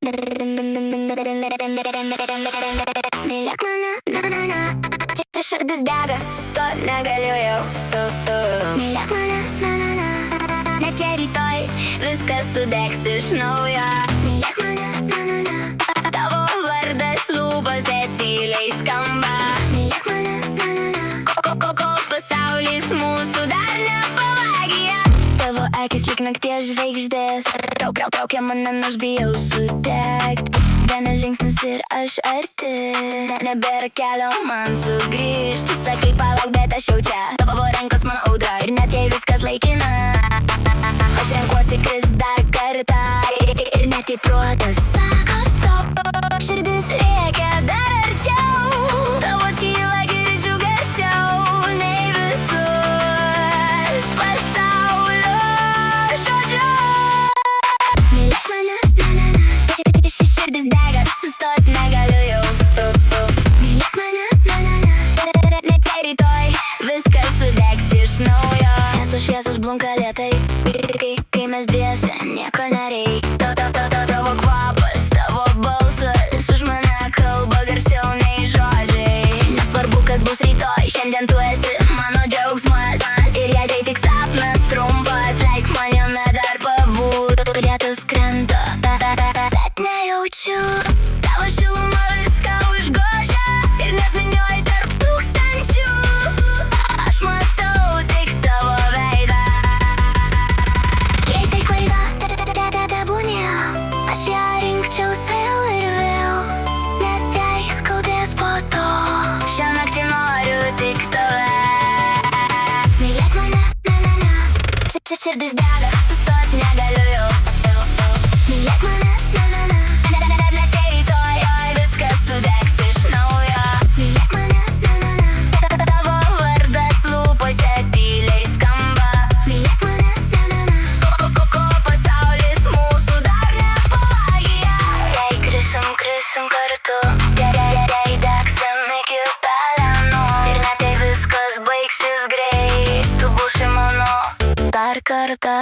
Mylėk mane, na. Čia širdis dega, sustot negaliu jau. Mylėk mane, na. Net jei rytoj viskas sudegs iš naujo. Mylėk mane, na. Tavo vardas lūpose tyliai skamba. Mylėk mane, na. Kol pasaulis mūsų dar nepavagija. Tavo akis lyg nakties žvaigždės traukia mane, aš bijau sudegt. Vienas žingsnis ir aš arti, nebėra kelio man sugrįžti. Sakai palauk, bet aš jau čia, tavo rankos mano audra. Ir net jei viskas laikina, aš renkuosi krist dar kartą. Ir net jei protas sako stop, širdis rėkia dar arčiau. Tavo tylą girdžiu garsiau nei visus pasaulio žodžius. Mylėk mane, na. Ši širdis dega, sustot negaliu jau. Mylėk mane, na. Net jei rytoj viskas sudegs iš naujo. Miesto šviesos blunka lėtai, kai mes dviese nieko nereik. Tavo kvapas, tavo balsas už mane kalba garsiau nei žodžiai. Nesvarbu kas bus rytoj, šiandien tu esi mano džiaugsmas. Ir jei tai tik sapnas trumpas, leisk man jame dar pabūt. Lietus krenta, bet nejaučiu. Tavo šiluma viską užgožia ir net minioji tarp tūkstančių. Aš matau tik tavo veidą. Jei tai klaida, tebūnie, aš ją rinkčiaus vėl ir vėl. Net jei skaudės po to, šią naktį noriu tik tave. Mylėk mane, na. Čia širdis dega, sustot negaliu jau. Mylėk mane, na. Net jei rytoj viskas sudegs iš naujo. Mylėk mane, na. Tavo vardas lūpose tyliai skamba. Mylėk mane, na. Ko pasaulis mūsų dar nepavagija. Jei krisim kartu, jei degsim iki pelenų. Ir net jei viskas baigsis greit, tu būsi mano dar kartą.